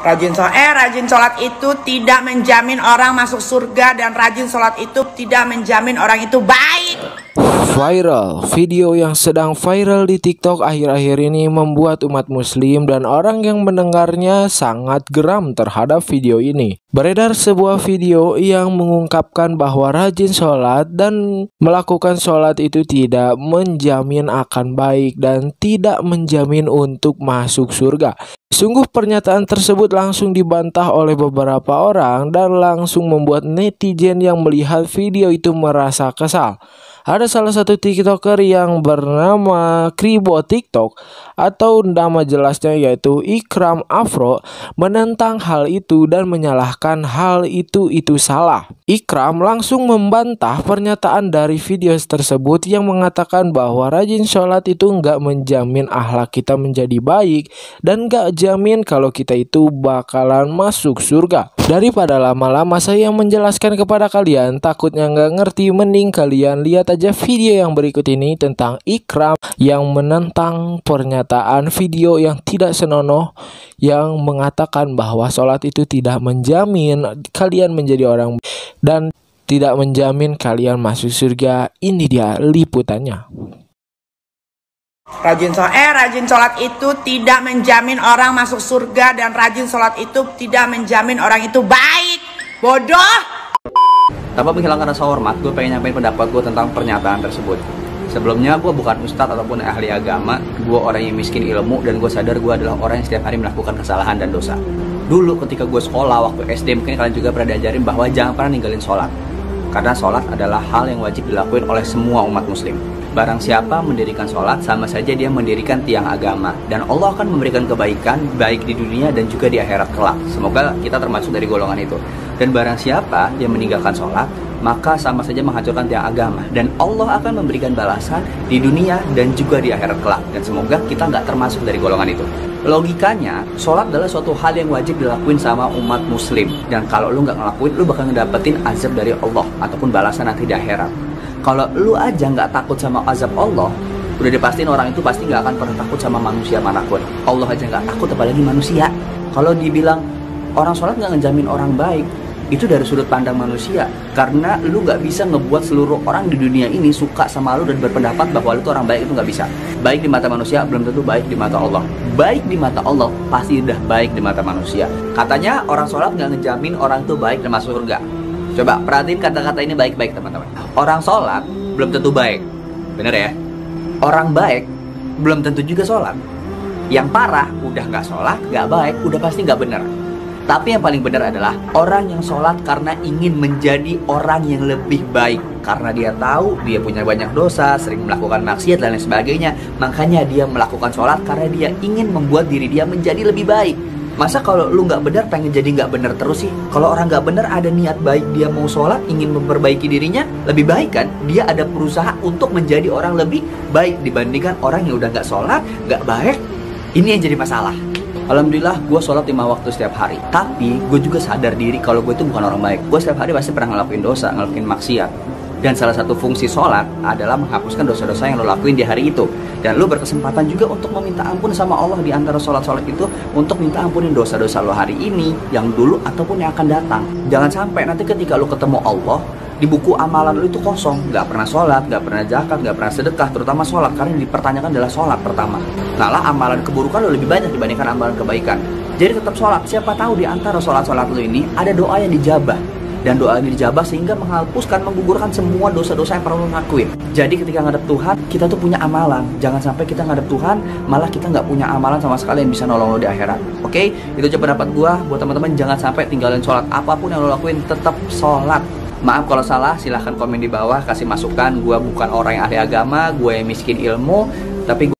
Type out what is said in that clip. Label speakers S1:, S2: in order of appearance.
S1: Rajin sholat itu tidak menjamin orang masuk surga, dan rajin sholat itu tidak menjamin orang itu baik.
S2: Viral, video yang sedang viral di TikTok akhir-akhir ini membuat umat muslim dan orang yang mendengarnya sangat geram terhadap video ini. Beredar sebuah video yang mengungkapkan bahwa rajin sholat dan melakukan sholat itu tidak menjamin akan baik dan tidak menjamin untuk masuk surga. Sungguh pernyataan tersebut langsung dibantah oleh beberapa orang dan langsung membuat netizen yang melihat video itu merasa kesal. Ada salah satu TikToker yang bernama Kribo TikTok atau nama jelasnya yaitu Ikram Afro menentang hal itu dan menyalahkan hal itu salah. Ikram langsung membantah pernyataan dari video tersebut yang mengatakan bahwa rajin sholat itu nggak menjamin akhlak kita menjadi baik dan nggak jamin kalau kita itu bakalan masuk surga. Daripada lama-lama saya menjelaskan kepada kalian, takutnya nggak ngerti, mending kalian lihat aja video yang berikut ini tentang Ikram yang menentang pernyataan video yang tidak senonoh yang mengatakan bahwa sholat itu tidak menjamin kalian menjadi orang dan tidak menjamin kalian masuk surga. Ini dia liputannya.
S1: Rajin sholat itu tidak menjamin orang masuk surga, dan rajin sholat itu tidak menjamin orang itu baik. Bodoh.
S3: Tanpa menghilangkan rasa hormat, gue pengen nyampein pendapat gue tentang pernyataan tersebut. Sebelumnya gue bukan ustadz ataupun ahli agama, gue orang yang miskin ilmu, dan gue sadar gue adalah orang yang setiap hari melakukan kesalahan dan dosa. Dulu ketika gue sekolah waktu SD, mungkin kalian juga pernah diajarin bahwa jangan pernah ninggalin sholat, karena sholat adalah hal yang wajib dilakuin oleh semua umat muslim. Barang siapa mendirikan sholat, sama saja dia mendirikan tiang agama, dan Allah akan memberikan kebaikan baik di dunia dan juga di akhirat kelak. Semoga kita termasuk dari golongan itu. Dan barang siapa yang meninggalkan sholat, maka sama saja menghancurkan tiang agama, dan Allah akan memberikan balasan di dunia dan juga di akhirat kelak. Dan semoga kita nggak termasuk dari golongan itu. Logikanya, sholat adalah suatu hal yang wajib dilakuin sama umat muslim, dan kalau lu nggak ngelakuin, lu bakal ngedapetin azab dari Allah ataupun balasan nanti di akhirat. Kalau lu aja nggak takut sama azab Allah, udah dipastiin orang itu pasti nggak akan pernah takut sama manusia manapun. Allah aja nggak takut, apalagi manusia. Kalau dibilang orang sholat nggak ngejamin orang baik, itu dari sudut pandang manusia. Karena lu nggak bisa ngebuat seluruh orang di dunia ini suka sama lu dan berpendapat bahwa lu tuh orang baik, itu nggak bisa. Baik di mata manusia belum tentu baik di mata Allah. Baik di mata Allah pasti udah baik di mata manusia. Katanya orang sholat nggak ngejamin orang itu baik dan masuk surga. Coba perhatiin kata-kata ini baik-baik teman-teman. Orang sholat belum tentu baik, bener ya? Orang baik belum tentu juga sholat. Yang parah udah nggak sholat, nggak baik, udah pasti nggak bener. Tapi yang paling benar adalah orang yang sholat karena ingin menjadi orang yang lebih baik. Karena dia tahu dia punya banyak dosa, sering melakukan maksiat dan lain sebagainya. Makanya dia melakukan sholat karena dia ingin membuat diri dia menjadi lebih baik. Masa kalau lu nggak benar pengen jadi nggak benar terus sih? Kalau orang nggak benar ada niat baik, dia mau sholat, ingin memperbaiki dirinya, lebih baik kan? Dia ada berusaha untuk menjadi orang lebih baik dibandingkan orang yang udah nggak sholat, nggak baik. Ini yang jadi masalah. Alhamdulillah gue sholat 5 waktu setiap hari. Tapi gue juga sadar diri kalau gue itu bukan orang baik. Gue setiap hari pasti pernah ngelakuin dosa, ngelakuin maksiat. Dan salah satu fungsi sholat adalah menghapuskan dosa-dosa yang lo lakuin di hari itu. Dan lo berkesempatan juga untuk meminta ampun sama Allah di antara sholat-sholat itu, untuk minta ampunin dosa-dosa lo hari ini, yang dulu ataupun yang akan datang. Jangan sampai nanti ketika lo ketemu Allah, di buku amalan lo itu kosong, nggak pernah sholat, nggak pernah zakat, nggak pernah sedekah, terutama sholat, karena yang dipertanyakan adalah sholat pertama. Malah amalan keburukan lo lebih banyak dibandingkan amalan kebaikan. Jadi tetap sholat. Siapa tahu di antara sholat-sholat lo ini ada doa yang dijabah. Dan doa ini dijabah sehingga menghapuskan, menggugurkan semua dosa-dosa yang pernah lo lakuin. Jadi ketika ngadep Tuhan, kita tuh punya amalan. Jangan sampai kita ngadep Tuhan, malah kita nggak punya amalan sama sekali yang bisa nolong lo di akhirat. Oke? Itu aja pendapat gua. Buat teman-teman, jangan sampai tinggalin sholat. Apapun yang lo lakuin, tetap sholat. Maaf kalau salah, silahkan komen di bawah, kasih masukan. Gua bukan orang yang ahli agama, gue yang miskin ilmu, tapi